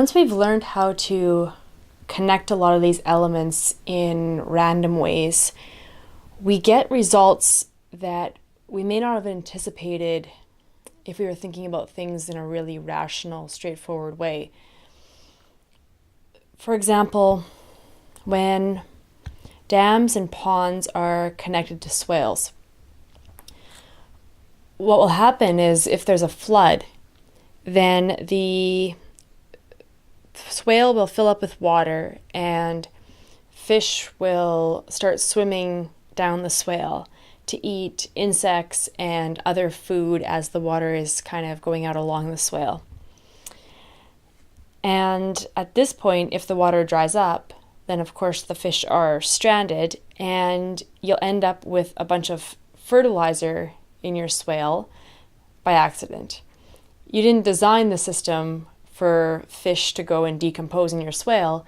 once we've learned how to connect a lot of these elements in random ways, we get results that we may not have anticipated if we were thinking about things in a really rational, straightforward way. For example, when dams and ponds are connected to swales, what will happen is if there's a flood, then the swale will fill up with water and fish will start swimming down the swale to eat insects and other food as the water is kind of going out along the swale. And at this point, if the water dries up, then of course the fish are stranded and you'll end up with a bunch of fertilizer in your swale by accident. You didn't design the system for fish to go and decompose in your swale,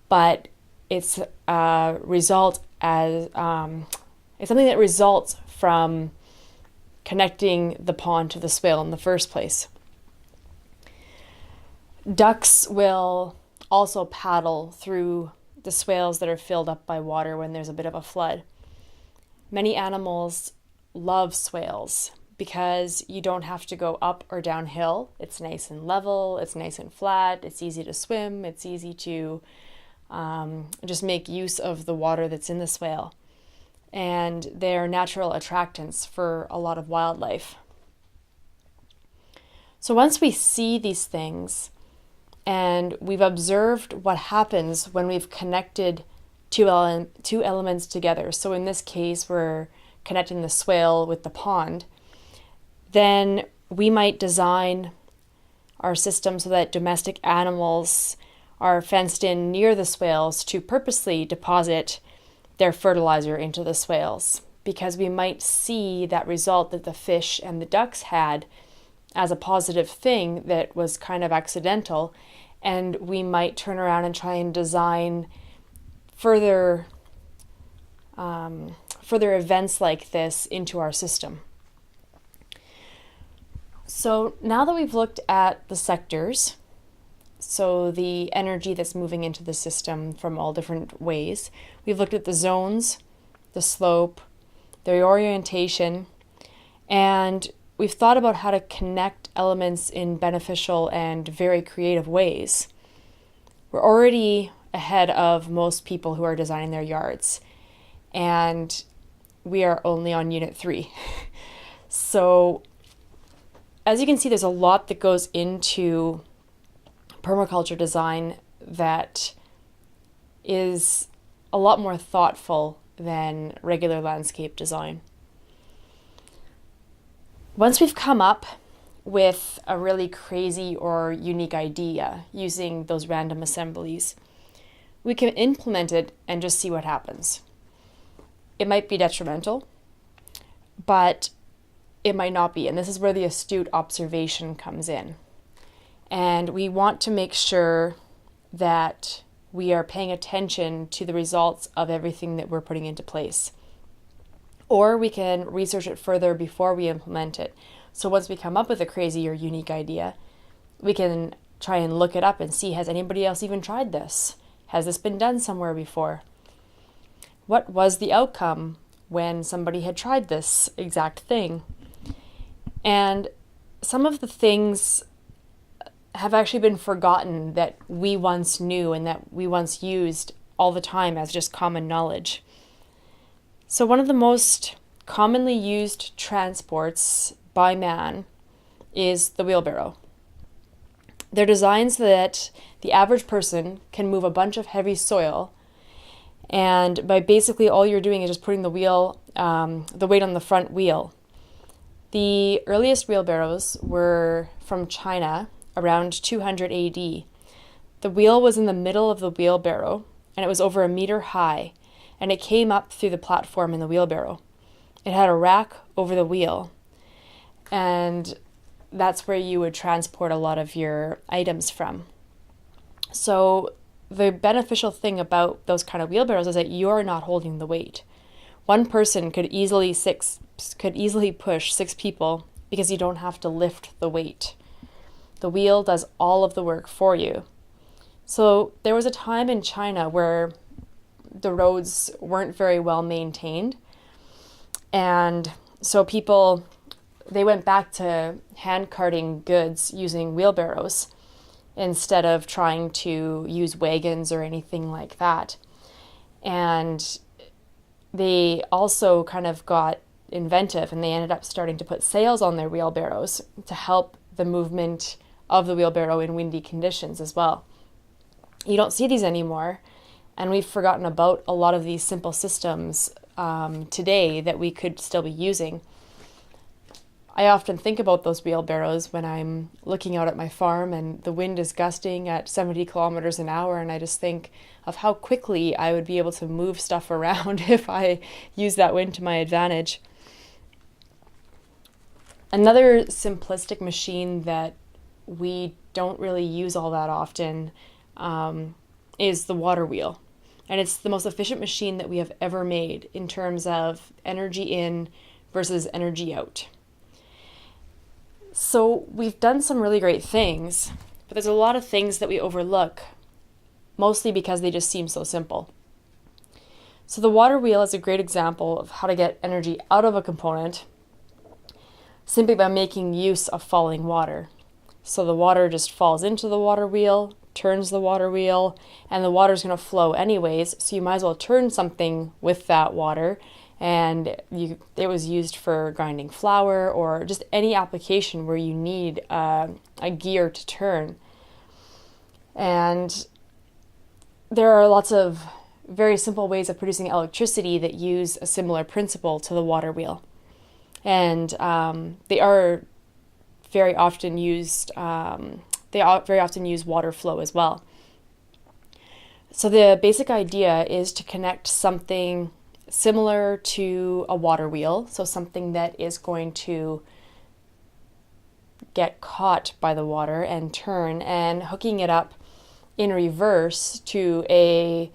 but it's a result as it's something that results from connecting the pond to the swale in the first place. Ducks will also paddle through the swales that are filled up by water when there's a bit of a flood. Many animals love swales because you don't have to go up or downhill. It's nice and level, it's nice and flat, it's easy to swim, it's easy to just make use of the water that's in the swale. And they're natural attractants for a lot of wildlife. So once we see these things and we've observed what happens when we've connected two elements together, so in this case we're connecting the swale with the pond, then we might design our system so that domestic animals are fenced in near the swales to purposely deposit their fertilizer into the swales, because we might see that result that the fish and the ducks had as a positive thing that was kind of accidental, and we might turn around and try and design further events like this into our system. So now that we've looked at the sectors, so the energy that's moving into the system from all different ways, we've looked at the zones, the slope, the orientation, and we've thought about how to connect elements in beneficial and very creative ways. We're already ahead of most people who are designing their yards, and we are only on Unit 3. So as you can see, there's a lot that goes into permaculture design that is a lot more thoughtful than regular landscape design. Once we've come up with a really crazy or unique idea using those random assemblies, we can implement it and just see what happens. It might be detrimental, but it might not be. And this is where the astute observation comes in. And we want to make sure that we are paying attention to the results of everything that we're putting into place. Or we can research it further before we implement it. So once we come up with a crazy or unique idea, we can try and look it up and see, has anybody else even tried this? Has this been done somewhere before? What was the outcome when somebody had tried this exact thing? And some of the things have actually been forgotten that we once knew and that we once used all the time as just common knowledge. So one of the most commonly used transports by man is the wheelbarrow. They're designed so that the average person can move a bunch of heavy soil, and by basically all you're doing is just putting the weight on the front wheel. The earliest wheelbarrows were from China around 200 AD. The wheel was in the middle of the wheelbarrow, and it was over 1 meter high, and it came up through the platform in the wheelbarrow. It had a rack over the wheel, and that's where you would transport a lot of your items from. So the beneficial thing about those kind of wheelbarrows is that you're not holding the weight. One person could easily push 6 people because you don't have to lift the weight. The wheel does all of the work for you. So there was a time in China where the roads weren't very well maintained. And so people, they went back to hand carting goods using wheelbarrows instead of trying to use wagons or anything like that. And they also kind of got inventive, and they ended up starting to put sails on their wheelbarrows to help the movement of the wheelbarrow in windy conditions as well. You don't see these anymore, and we've forgotten about a lot of these simple systems today that we could still be using. I often think about those wheelbarrows when I'm looking out at my farm and the wind is gusting at 70 kilometers an hour, and I just think of how quickly I would be able to move stuff around if I use that wind to my advantage. Another simplistic machine that we don't really use all that often is the water wheel. And it's the most efficient machine that we have ever made in terms of energy in versus energy out. So we've done some really great things, but there's a lot of things that we overlook, mostly because they just seem so simple. So the water wheel is a great example of how to get energy out of a component simply by making use of falling water. So the water just falls into the water wheel, turns the water wheel, and the water's going to flow anyways, so you might as well turn something with that water. And it was used for grinding flour or just any application where you need a gear to turn. And there are lots of very simple ways of producing electricity that use a similar principle to the water wheel. And they are very often used, very often use water flow as well. So the basic idea is to connect something similar to a water wheel, so something that is going to get caught by the water and turn, and hooking it up in reverse to a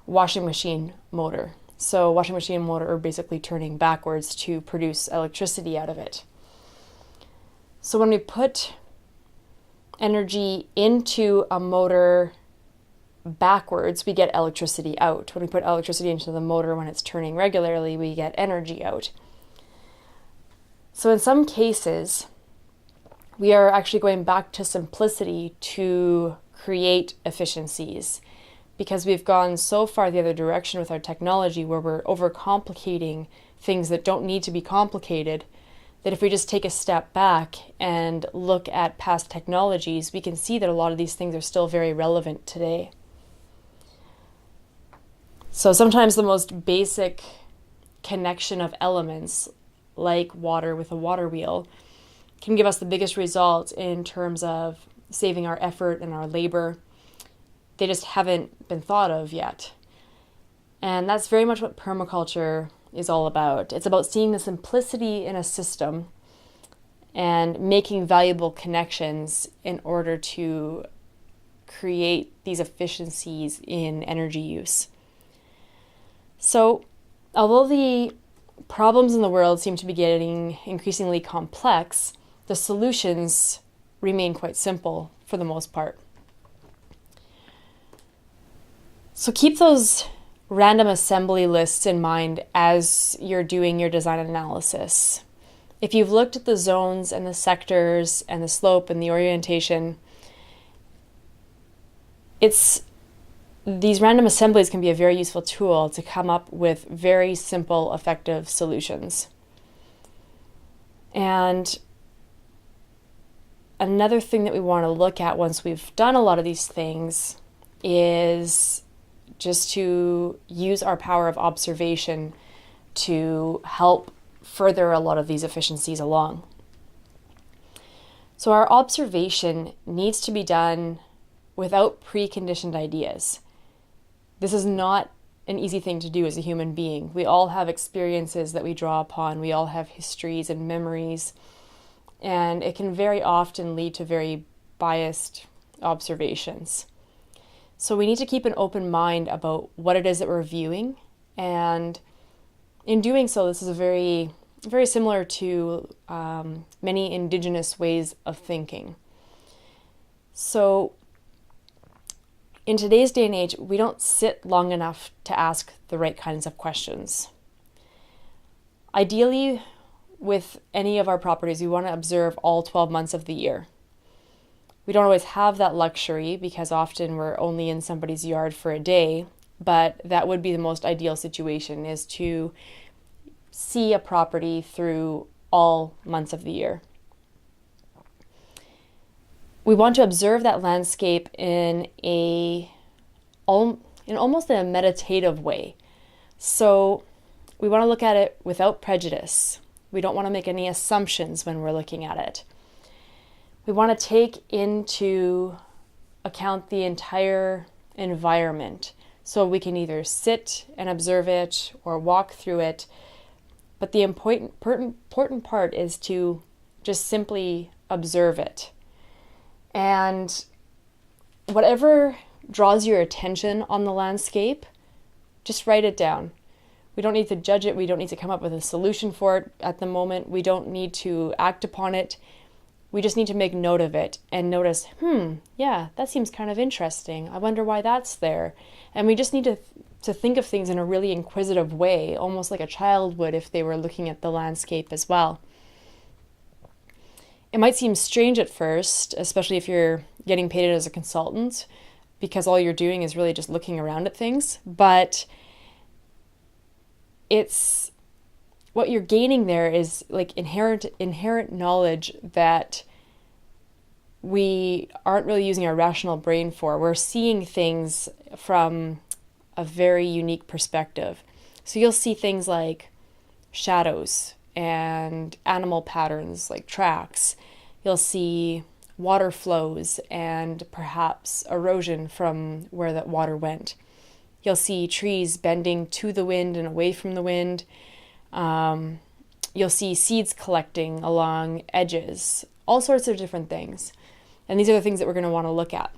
washing machine motor. So washing machine motor are basically turning backwards to produce electricity out of it. So when we put energy into a motor backwards, we get electricity out. When we put electricity into the motor when it's turning regularly, we get energy out. So in some cases, we are actually going back to simplicity to create efficiencies, because we've gone so far the other direction with our technology where we're overcomplicating things that don't need to be complicated, that if we just take a step back and look at past technologies, we can see that a lot of these things are still very relevant today. So sometimes the most basic connection of elements, like water with a water wheel, can give us the biggest results in terms of saving our effort and our labor. They just haven't been thought of yet. And that's very much what permaculture is all about. It's about seeing the simplicity in a system and making valuable connections in order to create these efficiencies in energy use. So, although the problems in the world seem to be getting increasingly complex, the solutions remain quite simple for the most part. So keep those random assembly lists in mind as you're doing your design analysis. If you've looked at the zones and the sectors and the slope and the orientation, these random assemblies can be a very useful tool to come up with very simple, effective solutions. And another thing that we want to look at once we've done a lot of these things is just to use our power of observation to help further a lot of these efficiencies along. So our observation needs to be done without preconditioned ideas. This is not an easy thing to do as a human being. We all have experiences that we draw upon. We all have histories and memories, and it can very often lead to very biased observations. So we need to keep an open mind about what it is that we're viewing, and in doing so, this is very similar to many indigenous ways of thinking. So in today's day and age, we don't sit long enough to ask the right kinds of questions. Ideally, with any of our properties, we want to observe all 12 months of the year. We don't always have that luxury because often we're only in somebody's yard for a day, but that would be the most ideal situation, is to see a property through all months of the year. We want to observe that landscape in almost in a meditative way. So we want to look at it without prejudice. We don't want to make any assumptions when we're looking at it. We want to take into account the entire environment, so we can either sit and observe it or walk through it. But the important part is to just simply observe it. And whatever draws your attention on the landscape, just write it down. We don't need to judge it. We don't need to come up with a solution for it at the moment. We don't need to act upon it. We just need to make note of it and notice, yeah, that seems kind of interesting. I wonder why that's there. And we just need to think of things in a really inquisitive way, almost like a child would if they were looking at the landscape as well. It might seem strange at first, especially if you're getting paid as a consultant, because all you're doing is really just looking around at things. But it's what you're gaining there is like inherent knowledge that we aren't really using our rational brain for. We're seeing things from a very unique perspective. So you'll see things like shadows and animal patterns like tracks. You'll see water flows and perhaps erosion from where that water went. You'll see trees bending to the wind and away from the wind. You'll see seeds collecting along edges, all sorts of different things. And these are the things that we're going to want to look at.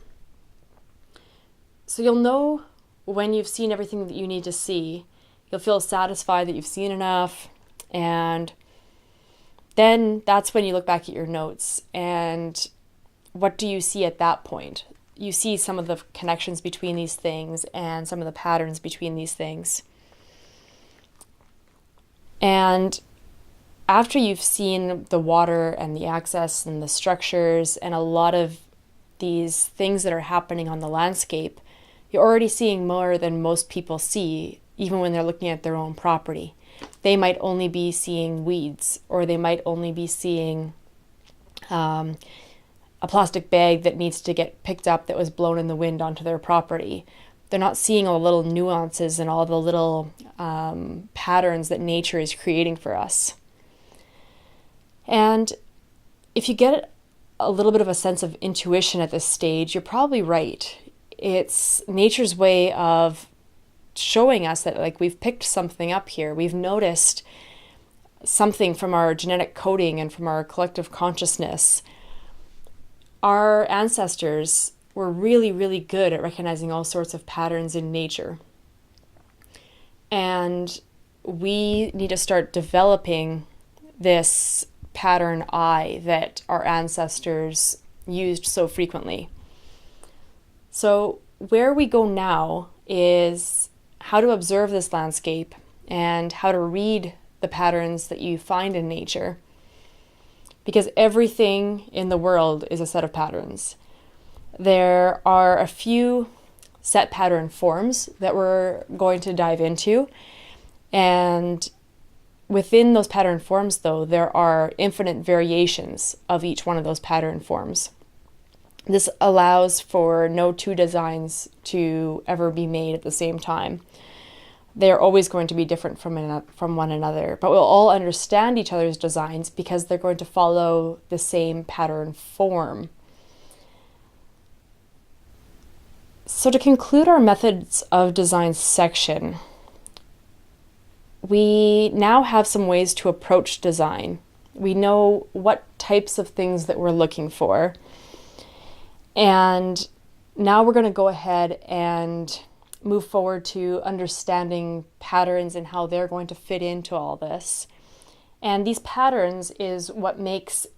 So you'll know when you've seen everything that you need to see. You'll feel satisfied that you've seen enough. And then that's when you look back at your notes. And what do you see at that point? You see some of the connections between these things and some of the patterns between these things. And after you've seen the water and the access and the structures and a lot of these things that are happening on the landscape, you're already seeing more than most people see, even when they're looking at their own property. They might only be seeing weeds, or they might only be seeing a plastic bag that needs to get picked up that was blown in the wind onto their property. They're not seeing all the little nuances and all the little patterns that nature is creating for us. And if you get a little bit of a sense of intuition at this stage, you're probably right. It's nature's way of showing us that, like, we've picked something up here. We've noticed something from our genetic coding and from our collective consciousness. Our ancestors were really, really good at recognizing all sorts of patterns in nature. And we need to start developing this pattern eye that our ancestors used so frequently. So where we go now is how to observe this landscape and how to read the patterns that you find in nature. Because everything in the world is a set of patterns. There are a few set pattern forms that we're going to dive into. And within those pattern forms, though, there are infinite variations of each one of those pattern forms. This allows for no two designs to ever be made at the same time. They're always going to be different from one another, but we'll all understand each other's designs because they're going to follow the same pattern form. So to conclude our methods of design section, we now have some ways to approach design. We know what types of things that we're looking for. And now we're going to go ahead and move forward to understanding patterns and how they're going to fit into all this. And these patterns is what makes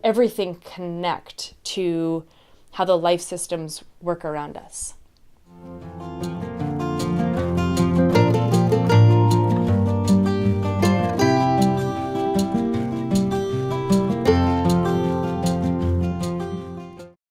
everything connect to how the life systems work around us.